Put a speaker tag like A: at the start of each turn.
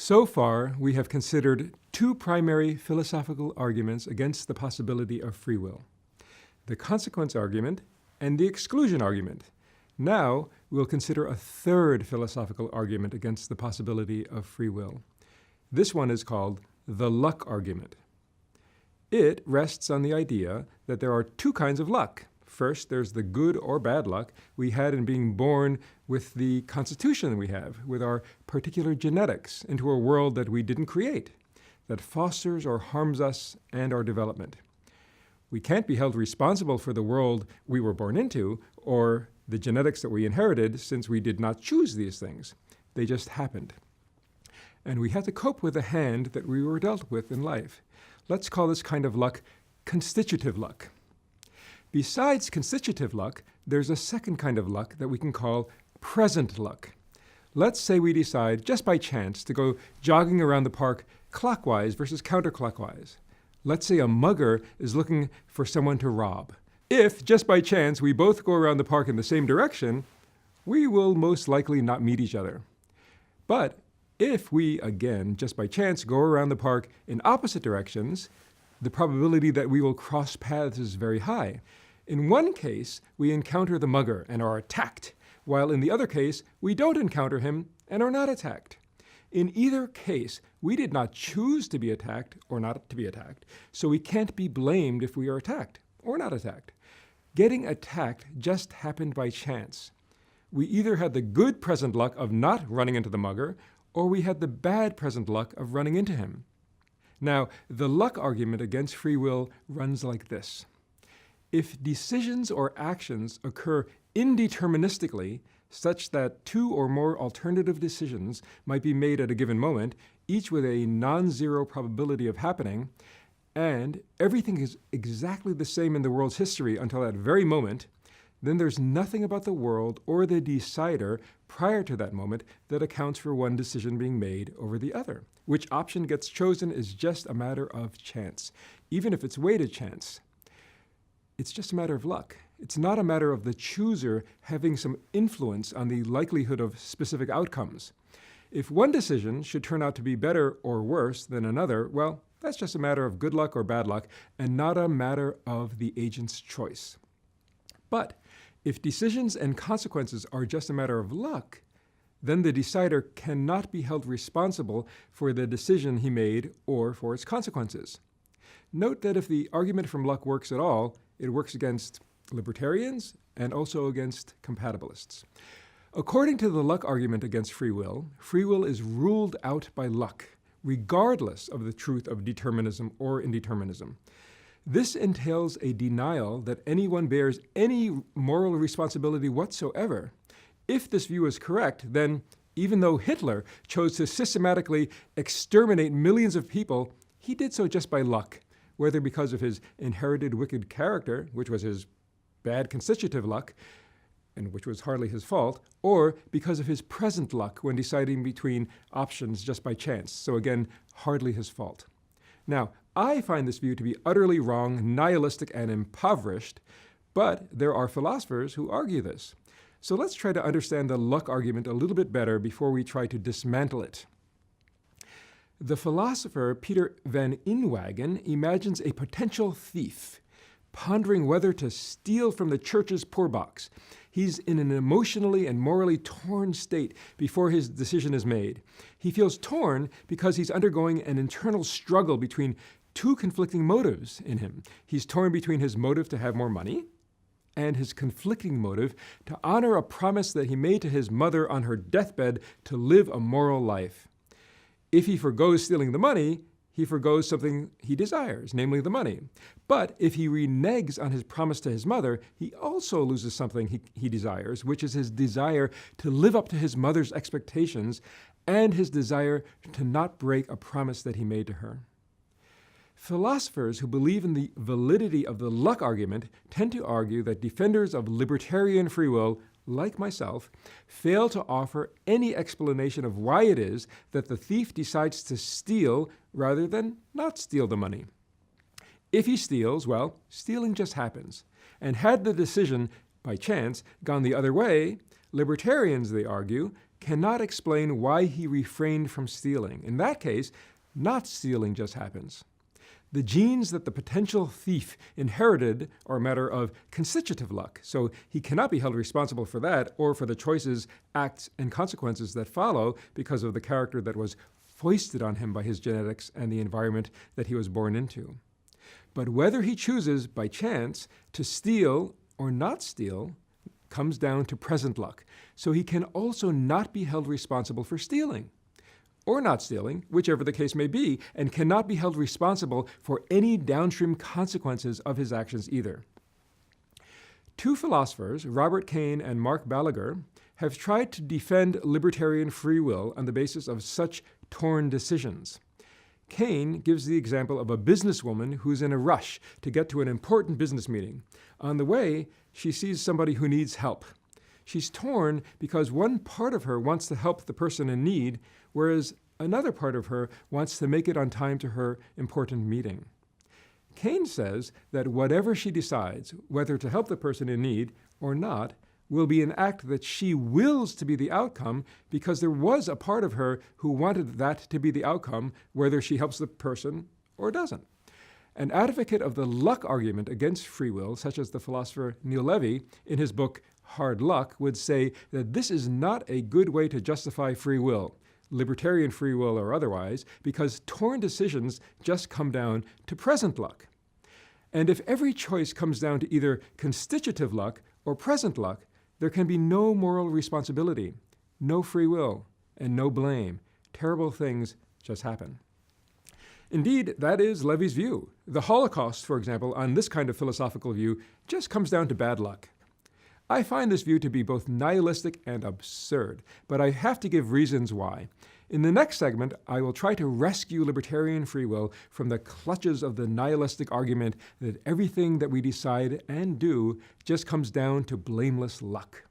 A: So far, we have considered two primary philosophical arguments against the possibility of free will: the consequence argument and the exclusion argument. Now, we'll consider a third philosophical argument against the possibility of free will. This one is called the luck argument. It rests on the idea that there are two kinds of luck. First, there's the good or bad luck we had in being born with the constitution we have, with our particular genetics, into a world that we didn't create, that fosters or harms us and our development. We can't be held responsible for the world we were born into or the genetics that we inherited, since we did not choose these things. They just happened. And we had to cope with the hand that we were dealt with in life. Let's call this kind of luck constitutive luck. Besides constitutive luck, there's a second kind of luck that we can call present luck. Let's say we decide, just by chance, to go jogging around the park clockwise versus counterclockwise. Let's say a mugger is looking for someone to rob. If, just by chance, we both go around the park in the same direction, we will most likely not meet each other. But if we, again, just by chance, go around the park in opposite directions, the probability that we will cross paths is very high. In one case, we encounter the mugger and are attacked, while in the other case, we don't encounter him and are not attacked. In either case, we did not choose to be attacked or not to be attacked, so we can't be blamed if we are attacked or not attacked. Getting attacked just happened by chance. We either had the good present luck of not running into the mugger, or we had the bad present luck of running into him. Now, the luck argument against free will runs like this. If decisions or actions occur indeterministically, such that two or more alternative decisions might be made at a given moment, each with a non-zero probability of happening, and everything is exactly the same in the world's history until that very moment, then there's nothing about the world or the decider prior to that moment that accounts for one decision being made over the other. Which option gets chosen is just a matter of chance, even if it's weighted chance. It's just a matter of luck. It's not a matter of the chooser having some influence on the likelihood of specific outcomes. If one decision should turn out to be better or worse than another, well, that's just a matter of good luck or bad luck, and not a matter of the agent's choice. But if decisions and consequences are just a matter of luck, then the decider cannot be held responsible for the decision he made or for its consequences. Note that if the argument from luck works at all, it works against libertarians and also against compatibilists. According to the luck argument against free will is ruled out by luck, regardless of the truth of determinism or indeterminism. This entails a denial that anyone bears any moral responsibility whatsoever. If this view is correct, then even though Hitler chose to systematically exterminate millions of people, he did so just by luck, whether because of his inherited wicked character, which was his bad constitutive luck, and which was hardly his fault, or because of his present luck when deciding between options just by chance, so again, hardly his fault. Now, I find this view to be utterly wrong, nihilistic, and impoverished, but there are philosophers who argue this. So let's try to understand the luck argument a little bit better before we try to dismantle it. The philosopher Peter van Inwagen imagines a potential thief, pondering whether to steal from the church's poor box. He's in an emotionally and morally torn state before his decision is made. He feels torn because he's undergoing an internal struggle between two conflicting motives in him. He's torn between his motive to have more money and his conflicting motive to honor a promise that he made to his mother on her deathbed to live a moral life. If he forgoes stealing the money, he forgoes something he desires, namely the money. But if he reneges on his promise to his mother, he also loses something he desires, which is his desire to live up to his mother's expectations and his desire to not break a promise that he made to her. Philosophers who believe in the validity of the luck argument tend to argue that defenders of libertarian free will, like myself, fail to offer any explanation of why it is that the thief decides to steal rather than not steal the money. If he steals, well, stealing just happens. And had the decision, by chance, gone the other way, libertarians, they argue, cannot explain why he refrained from stealing. In that case, not stealing just happens. The genes that the potential thief inherited are a matter of constitutive luck, so he cannot be held responsible for that or for the choices, acts, and consequences that follow because of the character that was foisted on him by his genetics and the environment that he was born into. But whether he chooses, by chance, to steal or not steal comes down to present luck, so he can also not be held responsible for stealing or not stealing, whichever the case may be, and cannot be held responsible for any downstream consequences of his actions either. Two philosophers, Robert Caine and Mark Balaguer, have tried to defend libertarian free will on the basis of such torn decisions. Caine gives the example of a businesswoman who's in a rush to get to an important business meeting. On the way, she sees somebody who needs help. She's torn because one part of her wants to help the person in need, whereas another part of her wants to make it on time to her important meeting. Caine says that whatever she decides, whether to help the person in need or not, will be an act that she wills to be the outcome because there was a part of her who wanted that to be the outcome, whether she helps the person or doesn't. An advocate of the luck argument against free will, such as the philosopher Neil Levy, in his book Hard Luck, would say that this is not a good way to justify free will, libertarian free will or otherwise, because torn decisions just come down to present luck. And if every choice comes down to either constitutive luck or present luck, there can be no moral responsibility, no free will, and no blame. Terrible things just happen. Indeed, that is Levy's view. The Holocaust, for example, on this kind of philosophical view, just comes down to bad luck. I find this view to be both nihilistic and absurd, but I have to give reasons why. In the next segment, I will try to rescue libertarian free will from the clutches of the nihilistic argument that everything that we decide and do just comes down to blameless luck.